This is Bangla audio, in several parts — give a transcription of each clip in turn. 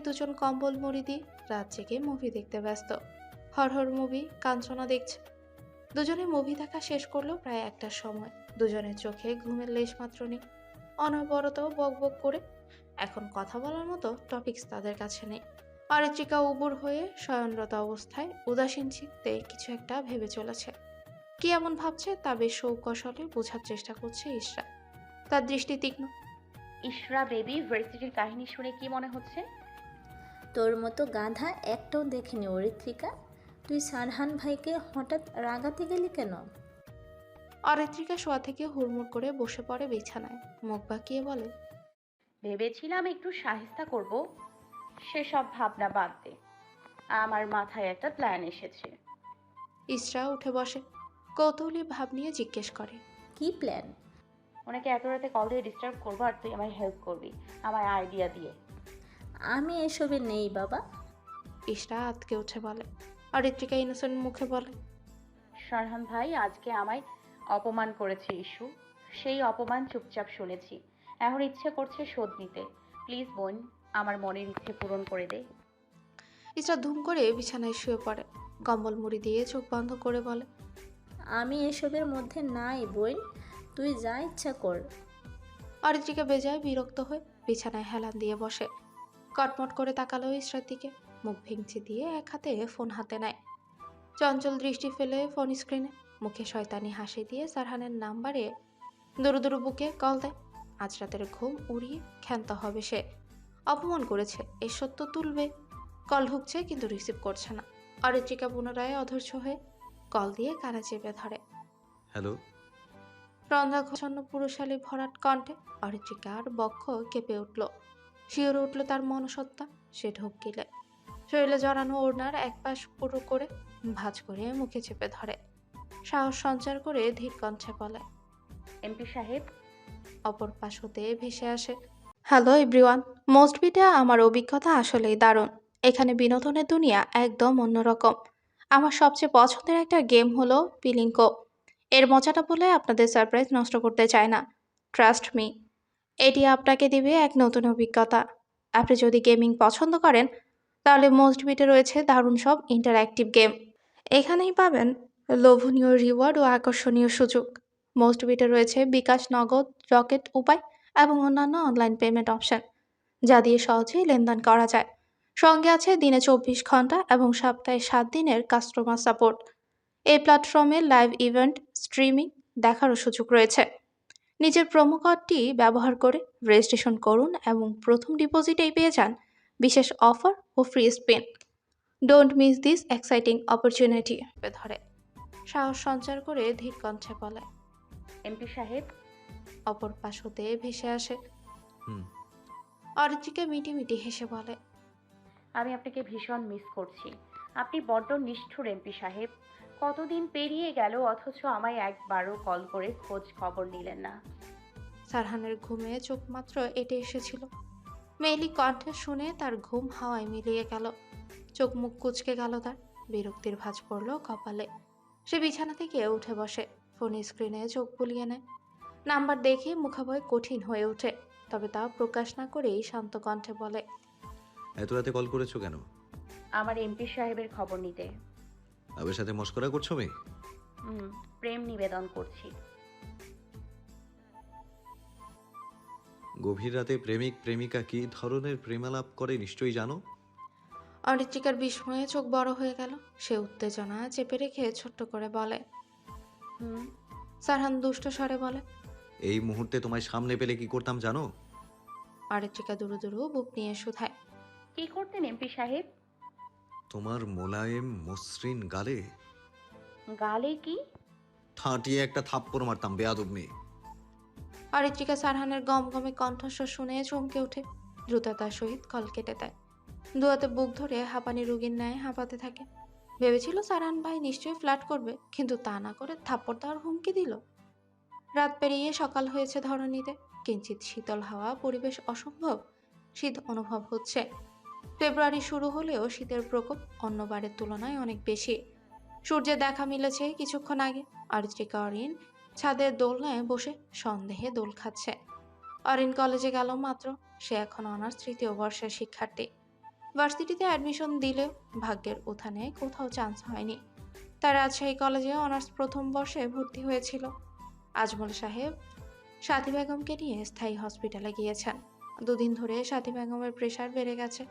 দুজন কম্বল মুড়ি দিয়ে রাত জেগে মুভি দেখতে ব্যস্ত। হরহর মুভি কাঞ্চনা দেখছে। দুজনে মুভি দেখা শেষ করলো প্রায় 1টার সময়। দুজনের চোখে ঘুমের লেশ মাত্র নেই। অনবরত বক বক করে এখন কথা বলার মতো টপিকস তাদের কাছে নেই। অরিত্রিকা উবুর হয়ে শয়নরত অবস্থায় উদাসীন চিত্তে কিছু একটা ভেবে চলেছে। কি এমন ভাবছে তা বেশ সৌকৌশলে বোঝার চেষ্টা করছে ইশরা। তার দৃষ্টি তীক্ষ্ণ। ইশরা বেবি ভার্সিটির কাহিনী শুনে কি মনে হচ্ছে? তোর মতো গাধা একটাও দেখিনি অরিত্রিকা। তুই সারহান ভাইকে হঠাৎ রাগাতে গেলি কেন? অরিত্রিকা শোয়া থেকে হুড়মুড় করে বসে পড়ে বিছানায়, মুখ বাঁকিয়ে বলে, ভেবেছিলাম একটু সাহিস্তা করব, সেসব ভাবনা বাদ দে। আমার মাথায় একটা প্ল্যান এসেছে। ইশরা উঠে বসে, কৌতূহলী ভাব নিয়ে জিজ্ঞেস করে, কি প্ল্যান? ওনাকে এত রাতে কল দিয়ে ডিস্টার্ব করবো আর তুই আমায় হেল্প করবি আমার আইডিয়া দিয়ে। আমি এসবে নেই বাবা। ইশরা আতকে উঠে বলে। অরিত্রিকা ইনোসেন্ট মুখে বলে, সারহান ভাই আজকে আমায় অপমান করেছে ইস্যু, সেই অপমান চুপচাপ শুনেছি। এখন ইচ্ছে করছে শোধ নিতে। প্লিজ বোন, আমার মনের ইচ্ছে পূরণ করে দে। ইশরা ধুম করে বিছানায় শুয়ে পড়ে, কম্বল মুড়ি দিয়ে চোখ বন্ধ করে বলে, আমি এসবের মধ্যে নাই বোন, তুই যা ইচ্ছা কর। অরিত্রিকা বেজায় বিরক্ত হয়ে বিছানায় হেলান দিয়ে বসে। কটমট করে তাকালো ইশরার দিকে, মুখ ভেঙচি দিয়ে এক হাতে ফোন হাতে নেয়। চঞ্চল দৃষ্টি ফেলে ফোন স্ক্রিনে, মুখে শয়তানি হাসি দিয়ে সারহানের নাম্বারে দুরু দুরু বুকে কল দেয়। আজ রাতের ঘুম উড়িয়ে ক্ষান্ত হবে সে। অপমান করেছে, এই সত্য তুলবে। কল ঢুকছে কিন্তু রিসিভ করছে না। অরিত্রিকা পুনরায় অধৈর্য হয়ে কল দিয়ে কানে চেপে ধরে। হ্যালো। রন্ধ্রাঘচ্ছন্ন পুরুষালী ভরাট কণ্ঠে অরিত্রিকার বক্ষ কেঁপে উঠল। শিওরে উঠল তার মনসত্তা। সে ঢোক গিলে শরীরে জড়ানো ওড়নার এক পাশ পুরো করে ভাঁজ করে মুখে চেপে ধরে। সাহস সঞ্চার করে ধীর কণ্ঠে বলে, এমপি সাহেব। অপর পাশ হতে ভেসে আসে, হ্যালো এভরিওয়ান। মোস্ট বিটে আমার অভিজ্ঞতা আসলেই দারুণ। এখানে বিনোদনের দুনিয়া একদম অন্যরকম। আমার সবচেয়ে পছন্দের একটা গেম হলো পিলিঙ্কো। এর মজাটা বলে আপনাদের সারপ্রাইজ নষ্ট করতে চায় না। ট্রাস্ট মি, এটি আপনাকে দিবে এক নতুন অভিজ্ঞতা। আপনি যদি গেমিং পছন্দ করেন তাহলে মোস্ট বিটে রয়েছে দারুণ সব ইন্টারঅ্যাক্টিভ গেম। এখানেই পাবেন লোভনীয় রিওয়ার্ড ও আকর্ষণীয় সুযোগ। মোস্ট বিটে রয়েছে বিকাশ, নগদ, রকেট উপায় এবং অন্যান্য অনলাইন পেমেন্ট অপশন, যা দিয়ে সহজেই লেনদেন করা যায়। সঙ্গে আছে দিনে 24 ঘন্টা এবং সপ্তাহে 7 দিনের কাস্টমার সাপোর্ট। এই প্ল্যাটফর্মে লাইভ ইভেন্ট, স্ট্রিমিং দেখারও সুযোগ রয়েছে। নিজের প্রোমো কোডটি ব্যবহার করে রেজিস্ট্রেশন করুন এবং প্রথম ডিপোজিটেই পেয়ে যান বিশেষ অফার ও free spin. Don't miss this exciting opportunity. ধরে সাহস সঞ্চার করে ধীর কণ্ঠে বলে। এমপি সাহেব। অপর পাশ হতে ভেসে আসে, হুম। অরিত্রিকা মিটি মিটি হেসে বলে, আমি আপনাকে ভীষণ মিস করছি। আপনি বড্ড নিষ্ঠুর এমপি সাহেব। কতদিন পেরিয়ে গেল অথচ আমায় একবারও কল করে খোঁজ খবর নিলেন না। সারহানের ঘুমে চোখ মাত্র এটে এসেছিল। মেয়েলি কণ্ঠে শুনে তার ঘুম হাওয়ায় মিলিয়ে গেল। চোখ মুখ কুচকে গেল তার, বিরক্তির ভাঁজ পড়ল কপালে। সে বিছানা থেকে উঠে বসে, ফোন স্ক্রিনে চোখ বুলিয়ে নেয়। নাম্বার দেখে মুখাবয় কঠিন হয়ে ওঠে, তবে তা প্রকাশ না করেই শান্ত কণ্ঠে বলে, এত রাতে কল করেছো কেন? আমার এমপি সাহেবের খবর নিতে। আবের সাথে মস্করা করছো মেয়ে? প্রেম নিবেদন করছি। গভীর রাতে প্রেমিক প্রেমিকা কি ধরনের প্রেমালাপ করে নিশ্চয়ই জানো। অরিত্রিকার বিস্ময়ে চোখ বড় হয়ে গেল। সে উত্তেজনা চেপে রেখে ছোট্ট করে বলে, হুম। সারহান দুষ্ট স্বরে বলে। এই মুহূর্তে তোমায় সামনে পেলে কি করতাম জানো? অরিত্রিকা দুরু দুরু বুক নিয়ে শুধায়, কি করতেন এমপি সাহেব? তোমার মোলায়েম মসৃণ গালে গালে কি? ঠাঁটিয়ে একটা থাপ্পড় মারতাম বেয়াদব মেয়ে। অরিত্রিকা সারহানের গমগমে কণ্ঠস্বর শুনে চমকে ওঠে, দ্রুততার সহিত কল কেটে দেয়। দুয়াতে বুক ধরে হাঁপানি রোগীর ন্যায় হাঁপাতে থাকে। ভেবেছিল সারহান ভাই নিশ্চয়ই ফ্ল্যাট করবে, কিন্তু তা না করে থাপ্পড় দেওয়ার হুমকি দিল। রাত পেরিয়ে সকাল হয়েছে ধরণীতে। কিঞ্চিত শীতল হাওয়া, পরিবেশ অসম্ভব শীত অনুভব হচ্ছে। ফেব্রুয়ারি শুরু হলেও শীতের প্রকোপ অন্যবারের তুলনায় অনেক বেশি। সূর্যের দেখা মিলেছে কিছুক্ষণ আগে। অরিত্রিকা অরিন ছাদের দোলনায় বসে সন্দেহে দোল খাচ্ছে। অরিন কলেজে গেল মাত্র। সে এখন অনার্স 3য় বর্ষের শিক্ষার্থী। ভার্সিটিতে অ্যাডমিশন দিলেও ভাগ্যের উত্থানে কোথাও চান্স হয়নি। তার রাজশাহী কলেজে অনার্স প্রথম বর্ষে ভর্তি হয়েছিল। আজমল সাহেব সাথী বেগমকে নিয়ে স্থায়ী হসপিটালে গিয়েছেন। দুদিন ধরে সাথী বেগমের প্রেশার বেড়ে গেছে,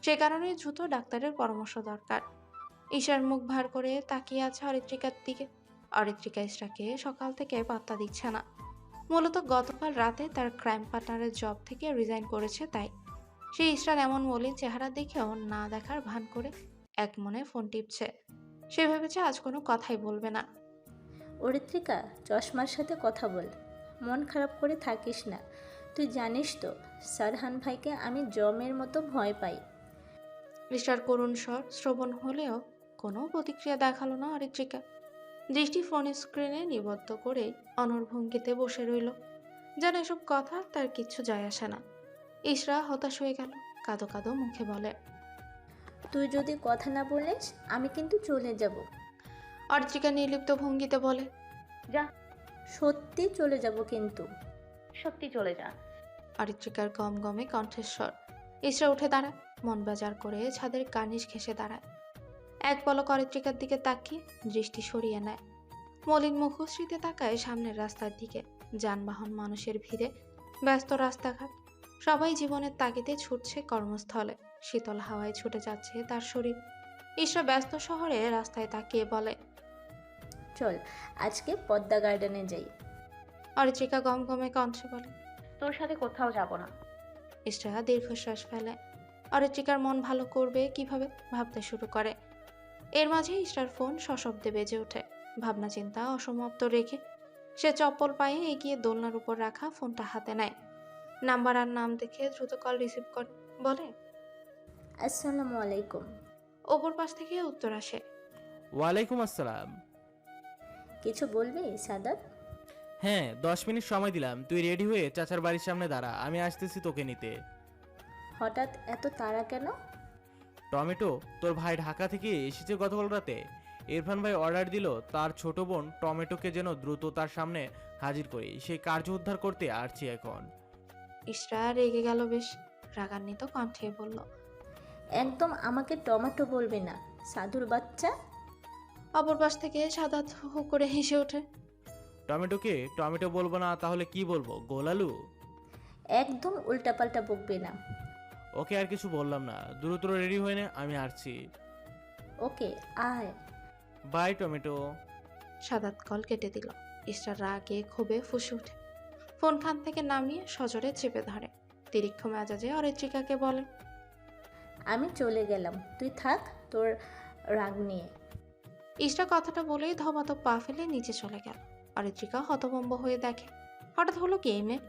সে কারণে দ্রুত ডাক্তারের পরামর্শ দরকার। ঈশার মুখ ভার করে তাকিয়ে আছে অরিত্রিকার দিকে। অরিত্রিকা ইশরাকে সকাল থেকে পাত্তা দিচ্ছে না। মূলত গতকাল রাতে তার ক্রাইম পার্টনারের জব থেকে রিজাইন করেছে, তাই সে ইশরার এমন মলিন চেহারা দেখেও না দেখার ভান করে এক মনে ফোন টিপছে। সে ভেবেছে আজ কোনো কথাই বলবে না। অরিত্রিকা, চশমার সাথে কথা বল। মন খারাপ করে থাকিস না। তুই জানিস তো সারহান ভাইকে আমি জমের মতো ভয় পাই। ইশরার করুণ স্বর শ্রবণ হলেও কোনো প্রতিক্রিয়া দেখালো না অরিত্রিকা। দৃষ্টি ফোন স্ক্রিনে নিবদ্ধ করে অনড় ভঙ্গিতে বসে রইল, যেন এসব কথা তার কিচ্ছু যায় আসে না। ইশরা হতাশ হয়ে গেল, কাঁদো কাঁদো মুখে বলে, তুই যদি কথা না বলিস আমি কিন্তু চলে যাব। অরিত্রিকা নির্লিপ্ত ভঙ্গিতে বলে, যা, সত্যি চলে যাব কিন্তু। সত্যি চলে যা। অরিত্রিকার গমগমে কণ্ঠস্বর। ইশরা উঠে দাঁড়ায়, মন বাজার করে ছাদের কার্নিশ ঘেঁষে দাঁড়ায়। এক পলক অরিত্রিকার দিকে তাকিয়ে দৃষ্টি সরিয়ে নেয়। মলিন মুখশ্রীতে তাকায় সামনের রাস্তার দিকে। যানবাহন, মানুষের ভিড়ে ব্যস্ত রাস্তাঘাট, সবাই জীবনের তাগিদে ছুটছে কর্মস্থলে। শীতল হাওয়ায় ছুটে যাচ্ছে তার শরীর। ইশরা ব্যস্ত শহরে রাস্তায় তাকিয়ে বলে, চল আজকে পদ্মা গার্ডেনে যাই। অরিত্রিকা গমগমে কণ্ঠে বলে। তোর সাথে কোথাও যাব না। ইশরা দীর্ঘশ্বাস ফেলে। অরিত্রিকার মন ভালো করবে কিভাবে ভাবতে শুরু করে। এর মাঝে ইশরার ফোন সশব্দে বেজে ওঠে। ভাবনা চিন্তা অসমাপ্ত রেখে সে চপ্পল পায়ে এগিয়ে দোলনার উপর রাখা ফোনটা হাতে নেয়। নাম্বার আর নাম দেখে দ্রুত কল রিসিভ করে বলে, আসসালামু আলাইকুম। ওপর পাশ থেকে উত্তর আসে, ওয়ালাইকুম আসসালাম। কিছু বলবি সাদাত? হ্যাঁ, 10 মিনিট সময় দিলাম। তুই রেডি হয়ে চাচার বাড়ির সামনে দাঁড়া, আমি আসতেছি তোকে নিতে। হঠাৎ এত তাড়া কেন? টমেটো, তোর ভাই ঢাকা থেকে এসেছে গতকাল রাতে। ইরফান ভাই অর্ডার দিল তার ছোট বোন টমেটোকে যেন দ্রুত তার সামনে হাজির করি। সেই কার্য উদ্ধার করতে আসছি এখন। ইশরা রেগে গেল বেশ, রাগান্বিত কণ্ঠে বলল, একদম আমাকে টমেটো বলবি না সাধুর বাচ্চা। অপর পাশ থেকে সাদাত হু হু করে হেসে ওঠে। টমেটোকে টমেটো বলবো না তাহলে কি বলবো, গোলালু? একদম উল্টাপাল্টা বকবি না। ওকে, আর কিছু বললাম না। দ্রুত রেডি হয়ে নে, আমি আসছি। ওকে আয়। By tomato. সাদাত কল কেটে দিল। ইশরা রাগে ক্ষোভে ফুঁসে ওঠে। ফোন খান থেকে নামিয়ে সজোরে চেপে ধরে। তিরিক্ষ মেজাজে অরিত্রিকাকে বলে, আমি চলে গেলাম, তুই থাক তোর রাগ নিয়ে। ইশরা কথাটা বলেই ধপাধপ পা ফেলে নিচে চলে গেল। অরিত্রিকা হতভম্ব হয়ে দেখে, হঠাৎ হলো কি এই মেয়ে?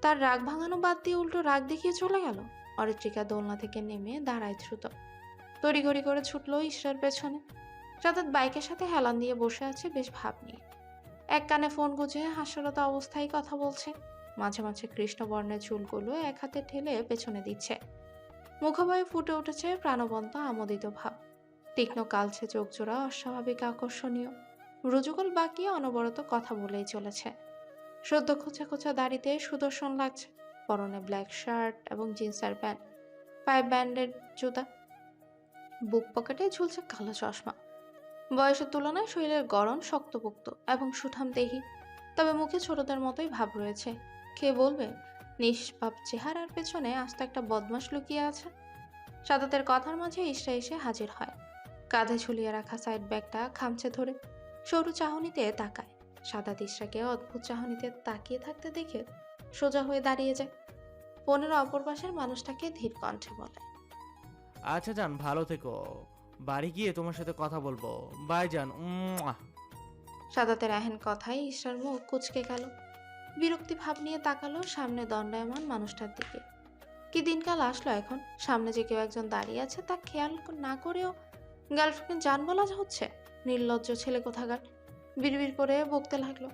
তার রাগ ভাঙানো বাদ দিয়ে উল্টো রাগ দেখিয়ে চলে গেল। অরিত্রিকা দোলনা থেকে নেমে দাঁড়ায় দ্রুত। তড়িঘড়ি করে ছুটলো ইশরার পেছনে। সাদাত বাইকের সাথে হেলান দিয়ে বসে আছে বেশ ভাব নিয়ে। এক কানে ফোন গুজে হাস্যরত অবস্থায় কথা বলছে। মাঝে মাঝে কৃষ্ণবর্ণের চুলগুলো এক হাতে ঠেলে পেছনে দিচ্ছে। মুখবায়ে ফুটে উঠেছে প্রাণবন্ত আমোদিত ভাব। তীক্ষ্ণ কালছে চোখজোড়া অস্বাভাবিক আকর্ষণীয়। রুজুকল বাকিয়ে অনবরত কথা বলেই চলেছে। সদ্য খোঁচা খোঁচা দাড়িতে সুদর্শন লাগছে। পরনে ব্ল্যাক শার্ট এবং জিন্সের প্যান্ট, পায়ে ব্যান্ডের জুতা, বুক পকেটে ঝুলছে কালো চশমা। বয়সের তুলনায় শরীরের গড়ন শক্তপোক্ত এবং সুঠাম দেহি, তবে মুখে ছোটদের মতোই ভাব রয়েছে। কে বলবে নিষ্পাপ চেহারার পেছনে আস্ত একটা বদমাশ লুকিয়ে আছে। সাদাতের কথার মাঝে ইশরা এসে হাজির হয়। কাঁধে ঝুলিয়ে রাখা সাইড ব্যাগটা খামচে ধরে সরু চাহনিতে তাকায়। সাদাত ইশরাকে অদ্ভুত চাহনিতে তাকিয়ে থাকতে দেখে সোজা হয়ে দাঁড়িয়ে যায়। ফোনের অপর পাশের মানুষটাকে ধীর কণ্ঠে বলে, আচ্ছা যান, ভালো থেকো। বাড়ি গিয়ে তোমার সাথে কথা বলবো। বাই যান। সাদাতের এহেন কথায় ইশরার মুখ কুঁচকে গেল। বিরক্তি ভাব নিয়ে তাকালো সামনে দণ্ডায়মান মানুষটার দিকে। কি দিনকাল আসলো এখন, সামনে যে কেউ একজন দাঁড়িয়ে আছে তা খেয়াল না করেও গার্লফ্রেন্ড জান বলা হচ্ছে। নির্লজ্জ ছেলে কোথাকার, বিড়বিড় করে বকতে লাগলো।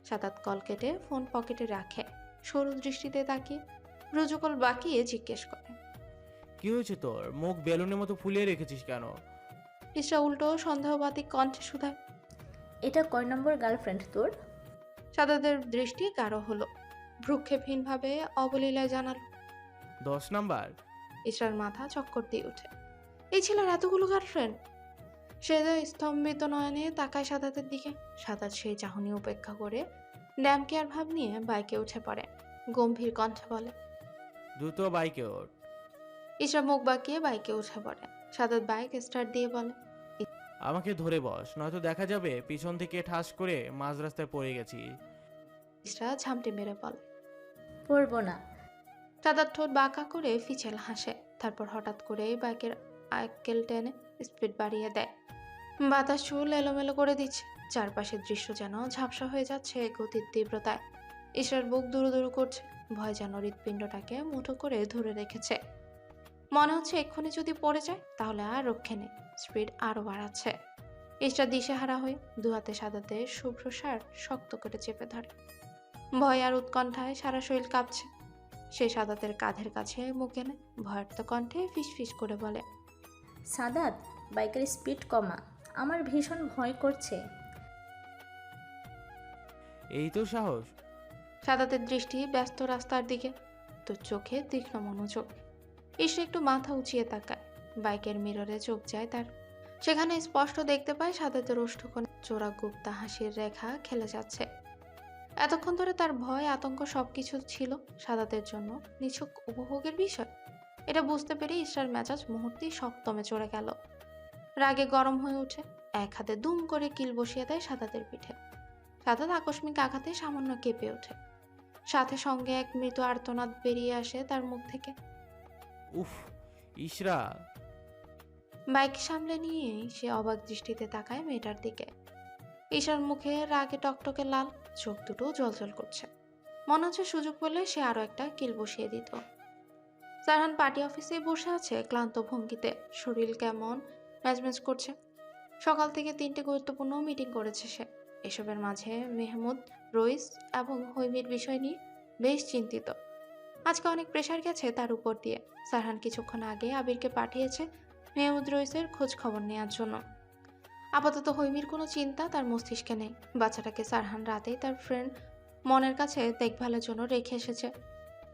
সাদাত কল কেটে ফোন পকেটে রাখে। সরু দৃষ্টিতে তাকিয়ে রুজুকল বাকিয়ে জিজ্ঞেস করে, কি হয়েছে তোর? মুখ বেলুনের মতো ফুলিয়ে রেখেছিস কেন? ইশরা উল্টো সন্দেহবাদী কণ্ঠে শুধায়, এটা কয় নম্বর গার্লফ্রেন্ড তোর? সাদাতের দৃষ্টি গাঢ় হলো। ভ্রুক্ষেপহীনভাবে অবলীলায় জানালো, 10 নাম্বার। ইসরার মাথা চক্কর দিয়ে ওঠে। এই ছেলের এতগুলো গার্লফ্রেন্ড! সে যে স্তম্ভিত নয়নে তাকায় সাদাতের দিকে। সাদাত সেই চাহনি উপেক্ষা করে ড্যাম কেয়ার ভাব নিয়ে বাইকে উঠে পড়ে। গম্ভীর কণ্ঠে বলে। দ্রুত বাইকে ওঠ। ইসরা মুখ বাঁকিয়ে বাইকে উঠে পড়ে। সাদাত বাইক স্টার্ট দিয়ে বলে। আমাকে ধরে বস, নয়তো দেখা যাবে পিছন থেকে ঠাস করে মাঝ রাস্তায় পড়ে গেছি। ইসরা ঝামটে মেরে বলে। পড়বো না। সাদাত ঠোঁট বাঁকা করে ফিচেল হাসে। তারপর হঠাৎ করে বাইকের আক্কেল টেনে স্পিড বাড়িয়ে দেয়। বাতাস চুল এলোমেলো করে দিচ্ছে। চারপাশের দৃশ্য যেন ঝাপসা হয়ে যাচ্ছে গতির তীব্রতায়। ইসরার বুক দুরু দুরু করছে। ভয় যেন হৃৎপিণ্ডটাকে মুঠো করে ধরে রেখেছে। মনে হচ্ছে এক্ষুনি যদি পড়ে যায় তাহলে আর রক্ষে নেই। স্পিড আরো বাড়াচ্ছে। ইসরা দিশেহারা হয়ে দুহাতে সাদাতে শুভ্র শার্ট শক্ত করে চেপে ধরে। ভয় আর উৎকণ্ঠায় সারা শরীর কাঁপছে। সে সাদাতের কাঁধের কাছে মুখ এনে ভয়ার্ত কণ্ঠে ফিসফিস করে বলে। সাদাত, বাইকের স্পিড কমা, আমার ভীষণ ভয় করছে। এই তো সাহস! সাদাতের দৃষ্টি ব্যস্ত রাস্তার দিকে, তো চোখে তীক্ষ্ণ মনোযোগ। ইসরা একটু মাথা উঁচিয়ে তাকায়। বাইকের মিররে চোখ যায় তার। সেখানে স্পষ্ট দেখতে পায় সাদাতের ওষ্ঠকোণে চোরা গুপ্তা হাসির রেখা খেলে যাচ্ছে। এতক্ষণ ধরে তার ভয় আতঙ্ক সবকিছু ছিল সাদাতের জন্য নিছক উপভোগের বিষয়। এটা বুঝতে পেরে ইসরার মেজাজ মুহূর্তেই সপ্তমে চড়ে গেল। রাগে গরম হয়ে ওঠে। এক হাতে দুম করে কিল বসিয়ে দেয় সাদাতের পিঠে। সাদাত আকস্মিক আঘাতে সামান্য কেঁপে ওঠে। সাথে সঙ্গে এক মৃত আর্তনাদ বেরিয়ে আসে তার মুখ থেকে। উফ, ইসরা! বাইক সামলে নিয়েই সে অবাক দৃষ্টিতে তাকায় মেয়েটার দিকে। ঈশার মুখে রাগে টকটকে লাল, চোখ দুটো জ্বলজ্বল করছে। মনে হচ্ছে সুযোগ পেলে সে আরো একটা কিল বসিয়ে দিত। সারহান পার্টি অফিসে বসে আছে ক্লান্ত ভঙ্গিতে। শরীর কেমন ম্যাজম্যাজ করছে। সকাল থেকে 3টে গুরুত্বপূর্ণ মিটিং করেছে সে। এসবের মাঝে মেহমুদ, রইস এবং হৈমির বিষয় নিয়ে বেশ চিন্তিত। আজকে অনেক প্রেশার গেছে তার উপর দিয়ে। সারহান কিছুক্ষণ আগে আবিরকে পাঠিয়েছে মেহমুদ রইসের খোঁজ খবর নেওয়ার জন্য। আপাতত হৈমির কোনো চিন্তা তার মস্তিষ্কে নেই। বাচ্চাটাকে সারহান রাতেই তার ফ্রেন্ড মনের কাছে দেখভালের জন্য রেখে এসেছে।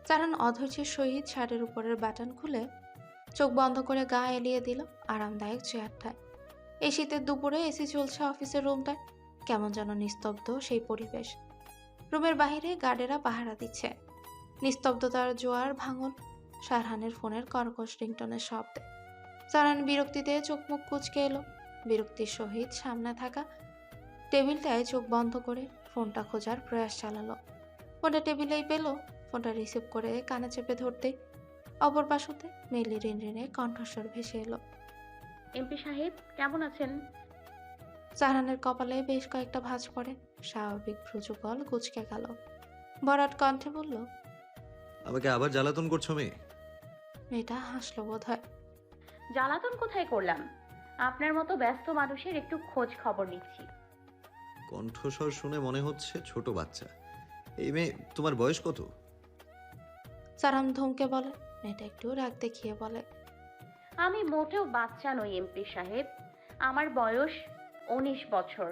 সারহান অধৈর্যের সহিত শার্টের উপরের বাটন খুলে চোখ বন্ধ করে গা এলিয়ে দিল আরামদায়ক চেয়ারটায়। এই শীতের দুপুরে এসি চলছে অফিসের রুমটায়। কেমন যেন নিস্তব্ধ সেই পরিবেশ। রুমের বাহিরে গার্ডেরা পাহারা দিচ্ছে। নিস্তব্ধতার জোয়ার ভাঙন সারহানের ফোনের কর্কশ রিংটনের শব্দে। সারহান বিরক্তিতে চোখ মুখ কুঁচকে এলো। বিরক্তির সহিত সামনে থাকা টেবিলটায় চোখ বন্ধ করে ফোনটা খোঁজার প্রয়াস চালালো। ফোনটা টেবিলেই পেল। ফোনটা রিসিভ করে কানে চেপে ধরতেই অপর পাশ হতে মেলি রিনরিনে কণ্ঠস্বর ভেসে এলো। এমপি সাহেব কেমন আছেন? সারহানের কপালে বেশ কয়েকটা ভাঁজ পড়ে। স্বাভাবিক ভ্রুযুগল কুঁচকে গেল। ভরাট কণ্ঠে বলল, আমাকে আবার জ্বালাতন করছো মেয়ে? মেয়েটা হাসলো বোধ হয়। জ্বালাতন কোথায় করলাম? আপনার মতো ব্যস্ত মানুষের একটু খোঁজ খবর নিচ্ছি। কণ্ঠস্বর শুনে মনে হচ্ছে ছোট বাচ্চা। এই মেয়ে, তোমার বয়স কত? সারহান ধমকে বলে। মেয়েটা একটু রাগ দেখিয়ে বলে, আমি মোটেও বাচ্চা নই এমপি সাহেব, আমার বয়স 19 বছর।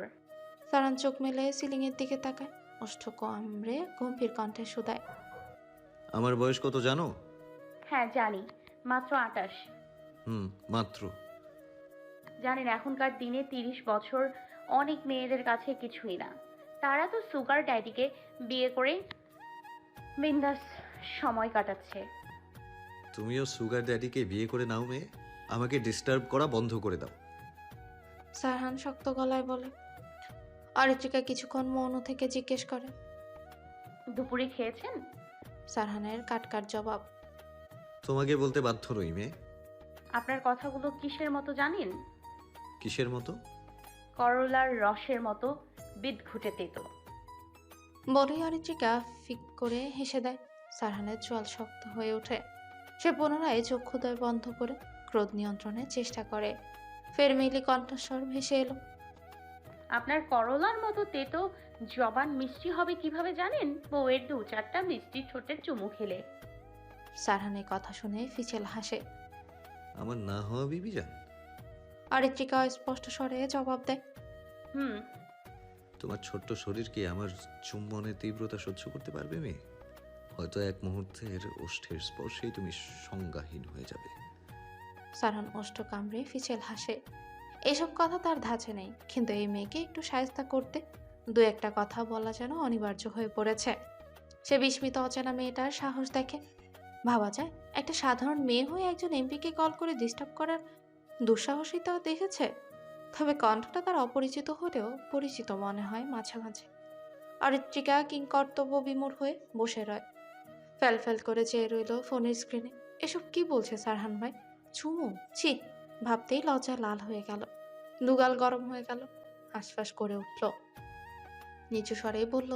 সারহান চোখ মেলে সিলিং এর দিকে তাকায়। ওষ্ঠ কামড়ে গম্ভীর কণ্ঠে শুধায়, আমার বয়স কত জানো? হ্যাঁ জানি, মাত্র 28। মাত্র। জানেন এখনকার দিনে 30 বছর অনেক মেয়েদের কাছে কিছুই না। তারা তো সুগার ড্যাডিকে বিয়ে করে বিন্দাস সময় কাটাচ্ছে। তুমিও সুগার ড্যাডিকে বিয়ে করে নাও মেয়ে। আমাকে ডিস্টার্ব করা বন্ধ করে দাও। সারহান শক্ত গলায় বলে। অরিত্রিকা কিছুক্ষণ মৌন থেকে জিজ্ঞেস করে, দুপুরে খেয়েছেন? সারহানের কাটকাট জবাব, তোমাকে বলতে বাধ্য নই মেয়ে। আপনার কথাগুলো কিসের মতো জানেন? কিসের মতো? করলার রসের মতো বিদঘুটে তেতো। বলেই অরিত্রিকা ফিক করে হেসে দেয়। সারহানের চোয়াল শক্ত হয়ে ওঠে। সে পুনরায় চক্ষুদয় বন্ধ করে ক্রোধ নিয়ন্ত্রণের চেষ্টা করে। ফের মেলি কণ্ঠস্বর ভেসে এলো, আপনার করলার মতো তেতো জবান মিষ্টি হবে কিভাবে জানেন? বউয়ের 2-4টা মিষ্টি ঠোঁটের চুমু খেলে। সারহানের কথা শুনে ফিচেল হাসে। আমার না হওয়া বিবি যান। অরিত্রিকা স্পষ্ট স্বরে জবাব দেয়, তোমার ছোট্ট শরীর কি আমার চুম্বনের তীব্রতা সহ্য করতে পারবে মেয়ে? হয়তো এক মুহূর্তের ওষ্ঠের স্পর্শেই তুমি সংজ্ঞাহীন হয়ে যাবে। সারহান ওষ্ঠ কামড়ে ফিচেল হাসে। এসব কথা তার ধাঁচে নেই, কিন্তু এই মেয়েকে একটু সায়স্তা করতে দু একটা কথা বলা যেন অনিবার্য হয়ে পড়েছে। সে বিস্মিত অচেনা মেয়েটার সাহস দেখে। ভাবা যায় একটা সাধারণ মেয়ে হয়ে একজন এমপিকে কল করে ডিস্টার্ব করার দুঃসাহসিতা দেখেছে। তবে কণ্ঠটা তার অপরিচিত হলেও পরিচিত মনে হয় মাঝে মাঝে। অরিত্রিকা কিংকর্তব্য বিমূঢ় হয়ে বসে রয়, ফ্যাল ফ্যাল করে চেয়ে রইল ফোনের স্ক্রিনে। এসব কি বলছে সারহান ভাই? চুমু? ছি! ভাবতেই লজ্জা লাল হয়ে গেল, দুগাল গরম হয়ে গেল, হাঁসফাঁস করে উঠল। নিচু স্বরেই বলল,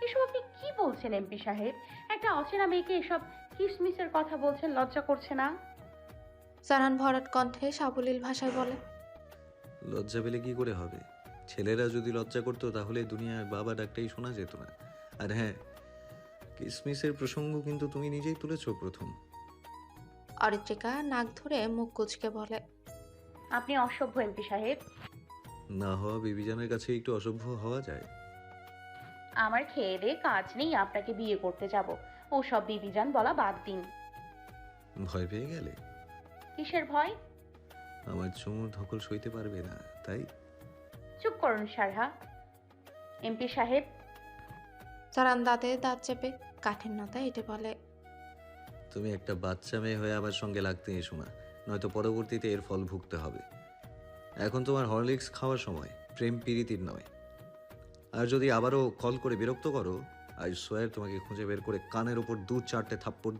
এসব আপনি কি বলছেন এমপি সাহেব? একটা অচেনা মেয়েকে এসব কিসমিসের কথা বলছেন, লজ্জা করছে না? সারহান ভরাট কণ্ঠে সাবলীল ভাষায় বলে, লজ্জা পেলে কি করে হবে? ছেলেরা যদি লজ্জা করতো তাহলে দুনিয়ার বাবা ডাকটাই শোনা যেত না। আর হ্যাঁ, কিসমিসের প্রসঙ্গ কিন্তু তুমি নিজেই তুলেছো প্রথম। অরিত্রিকা নাক ধরে মুখ কুচকে বলে, আপনি অসভ্য এমপি সাহেব। না হওয়া বিবিজানের কাছে একটু অসভ্য হওয়া যায়? আমার খেয়ে দিয়ে কাজ নেই আপনাকে বিয়ে করতে যাব, ও সব বিবিজান বলা বাদ দিন। ভয় পেয়ে গেলে? কিসের ভয়? আমার চুমুর ধকল সইতে পারবে না, তাই? চুপ করুন সারহা। এমপি সাহেব, সারহান দাঁতে দাঁত চেপে কাঠিন্যতা এটে বলে, তুমি একটা বাচ্চা মেয়ে হয়ে আমার সঙ্গে লাগতে এসো না, নয়তো পরবর্তীতে এর ফল ভুগতে হবে। এখন তোমার হরলিক্স খাওয়ার সময়, প্রেম প্রীতির নয়। আর যদি আবারও কল করে বিরক্ত করো, আই সোয়ার তোমাকে খুঁজে বের করে কানের ওপর 2-4টে থাপ্পড়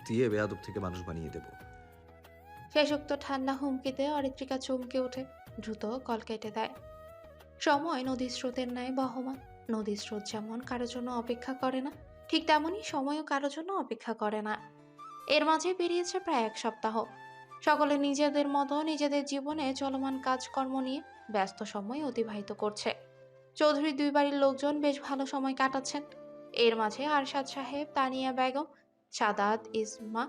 দিয়ে বেয়াদব থেকে মানুষ বানিয়ে দেবো। শেষোক্ত ঠান্ডা হুমকিতে অরিত্রিকা চমকে ওঠে, দ্রুত কল কেটে দেয়। সময় নদীর স্রোতের ন্যায় বহমান। নদীর স্রোত যেমন কারো জন্য অপেক্ষা করে না, ঠিক তেমনই সময়ও কারো জন্য অপেক্ষা করে না। এর মাঝে পেরিয়েছে প্রায় 1 সপ্তাহ। সকলে নিজেদের মতো নিজেদের জীবনে চলমান কাজকর্ম নিয়ে ব্যস্ত সময় অতিবাহিত করছে। চৌধুরী দুই বাড়ির লোকজন বেশ ভালো সময় কাটাচ্ছেন। এর মাঝে আরশাদ সাহেব, তানিয়া বেগম, সাদাত, ইসমা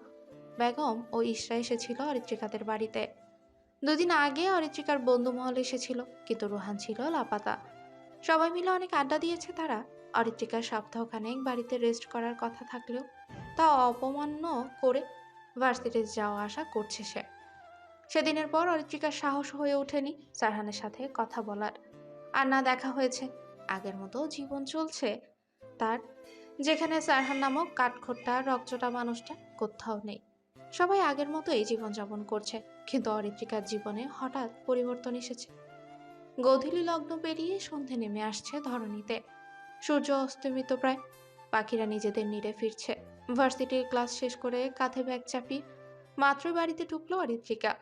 বেগম ও ইশরা এসেছিল অরিত্রিকাদের বাড়িতে। দুদিন আগে অরিত্রিকার বন্ধু মহল এসেছিল, কিন্তু রোহান ছিল লাপাতা। সবাই মিলে অনেক আড্ডা দিয়েছে তারা। অরিত্রিকার সপ্তাহখানেক বাড়িতে রেস্ট করার কথা থাকলেও তা অপমান্য করে ভার্সিটিতে যাওয়া আসা করছে সে। সেদিনের পর অরিত্রিকার সাহস হয়ে ওঠেনি সারহানের সাথে কথা বলার। আর না দেখা হয়েছে। আগের মতো জীবন চলছে তার, যেখানে সারহান নামক কাঠখোট্টা রকচটা মানুষটা কোথাও নেই। সবাই আগের মতোই জীবনযাপন করছে, কিন্তু অরিত্রিকার জীবনে হঠাৎ পরিবর্তন এসেছে। গোধূলি লগ্ন পেরিয়ে সন্ধে নেমে আসছে ধরণীতে। সূর্য অস্তমিত প্রায়। পাখিরা নিজেদের নিড়ে ফিরছে। ভার্সিটির ক্লাস শেষ করে কাঁধে ব্যাগ চাপিয়ে মাত্রই বাড়িতে ঢুকলো অরিত্রিকা।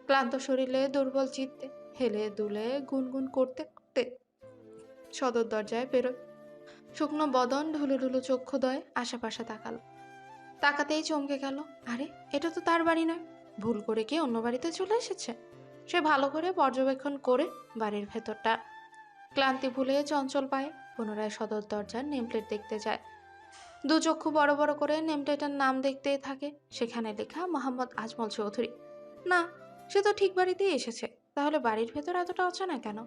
ক্লান্ত শরীরে দুর্বল চিত্তে হেলে দুলে গুনগুন করতে করতে সদর দরজায় বেরোয়। শুকনো বদন, ঢুলু ঢুলু চক্ষুদয় আশেপাশে তাকালো। তাকাতেই চমকে গেল, আরে এটা তো তার বাড়ি নয়। ভুল করে কি অন্য বাড়িতে চলে এসেছে? সে ভালো করে পর্যবেক্ষণ করে বাড়ির ভেতরটা। ক্লান্তি ভুলে চঞ্চল পায়ে পুনরায় সদর দরজার নেমপ্লেট দেখতে যায়। দু চক্ষু বড় বড় করে নেমপ্লেটের নাম দেখতেই থাকে। সেখানে লেখা মোহাম্মদ আজমল চৌধুরী। না, সে তো ঠিক বাড়িতেই এসেছে। তাহলে বাড়ির ভেতর এতটা অচেনা কেন?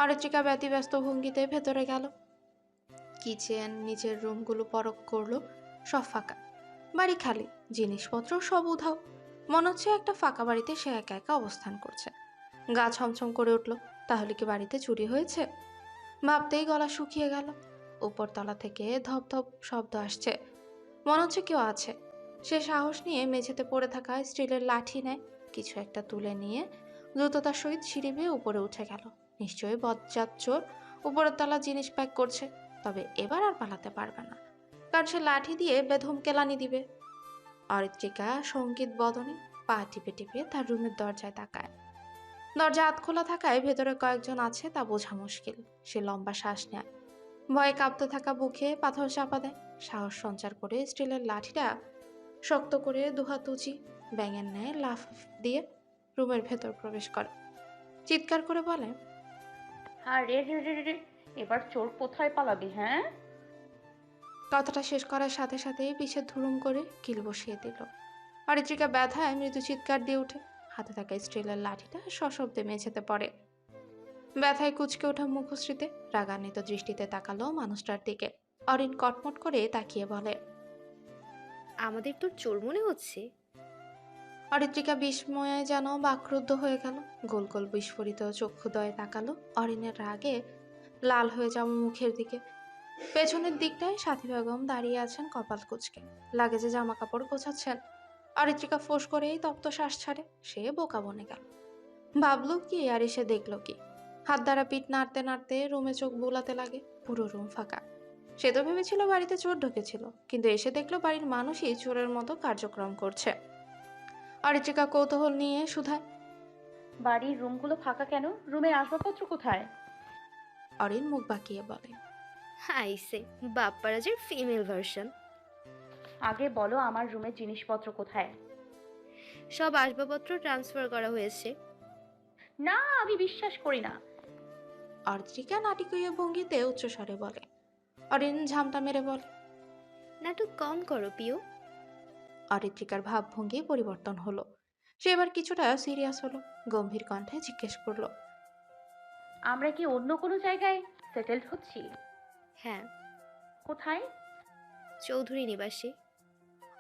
অরিত্রিকা ব্যতিব্যস্ত ভঙ্গিতে ভেতরে গেল। কিচেন, নিচের রুমগুলো পরখ করলো, সব ফাঁকা। বাড়ি খালি, জিনিসপত্র সব উধাও। মনে হচ্ছে একটা ফাঁকা বাড়িতে সে একা একা অবস্থান করছে। গা ছমছম করে উঠল, তাহলে কি বাড়িতে চুরি হয়েছে? ভাবতেই গলা শুকিয়ে গেল। উপরতলা থেকে ধপ ধপ শব্দ আসছে, মনে হচ্ছে কেউ আছে। সে সাহস নিয়ে মেঝেতে পড়ে থাকা স্টিলের লাঠি নেয়, কিছু একটা তুলে নিয়ে দ্রুততার সহিত সিঁড়ি বেয়ে উপরে উঠে গেল। নিশ্চয়ই বজ্জাত চোর উপরের তলা জিনিস প্যাক করছে। তবে এবার আর পালাতে পারবে না, কারণ সে লাঠি দিয়ে বেধম কেলানি দিবে। অরিত্রিকা সঙ্গীত বদনে পা টিপে টিপে তার রুমের দরজায় তাকায়। দরজা আধ খোলা থাকায় ভেতরে কয়েকজন আছে তা বোঝা মুশকিল। সে লম্বা শ্বাস নেয়, ভয়ে কাঁপতে থাকা বুকে পাথর চাপা দেয়। সাহস সঞ্চার করে স্টিলের লাঠিটা শক্ত করে দুহাত উঁচি ব্যাঙের ন্যায় লাফ দিয়ে রুমের ভেতর প্রবেশ করে। চিৎকার করে বলে, আর রে রে রে রে, এবার চোর কোথায় পালাবি? হ্যাঁ, কথাটা শেষ করার সাথে সাথেই পিছে ধুরুম করে কিল বসিয়ে দিল। অরিত্রিকা ব্যথায় মৃদু চিৎকার দিয়ে ওঠে। হাতে থাকা স্টিলের লাঠিটা সশব্দে মেঝেতে পড়ে। ব্যথায় কুচকে ওঠা মুখশ্রীতে রাগান্বিত দৃষ্টিতে তাকালো মানুষটার দিকে। অরিন কটমট করে তাকিয়ে বলে। আমাদের তোর চোর মনে হচ্ছে? অরিত্রিকা বিস্ময়ে যেন বাকরুদ্ধ হয়ে গেল। গোল গোল বিস্ফোরিত চক্ষুদয়ে তাকালো অরিনের রাগে লাল হয়ে যাওয়া মুখের দিকে। পেছনের দিকটায় সাথী বেগম দাঁড়িয়ে আছেন কপাল কুঁচকে, লাগেজে জামা কাপড় গোছাচ্ছেন। অরিত্রিকা ফোঁস করেই তপ্ত শ্বাস ছাড়ে। সে বোকা বনে গেল। ভাবলো কি আর এসে দেখলো কি? হাত দ্বারা পিঠ নাড়তে নাড়তে রুমে চোখ বুলাতে লাগে। পুরো রুম ফাঁকা। সে তো ভেবেছিল বাড়িতে চোর ঢুকেছিল, কিন্তু এসে দেখলো বাড়ির মানুষই চোরের মতো কার্যক্রম করছে। অরিত্রিকা কৌতূহল নিয়ে শুধায়। বাড়ির রুমগুলো ফাঁকা কেন? রুমের আসবাবপত্র কোথায়? অরিন মুখ বাঁকিয়ে বলে। হাইসে বাপ্পারাজের ফিমেল ভার্সন। আগে বলো আমার রুমের জিনিসপত্র কোথায়? সব আসবাবপত্র ট্রান্সফার করা হয়েছে। না, আমি বিশ্বাস করি না। অরিত্রিকা নাটকীয় ভঙ্গিতে উচ্চস্বরে বলে। অরিন ঝামটা মেরে বলে। নাটক কম করো পিও। অরিত্রিকার ভাবভঙ্গি পরিবর্তন হলো। সে এবার কিছুটা সিরিয়াস হলো। গম্ভীর কণ্ঠে জিজ্ঞেস করলো। আমরা কি অন্য কোনো জায়গায় সেটেলড হচ্ছি? হ্যাঁ, কোথায়? চৌধুরী নিবাসে।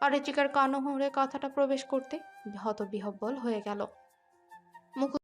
অরিত্রিকার কর্ণহুঁড়ে কথাটা প্রবেশ করতে হতবিহ্বল হয়ে গেল। মুখ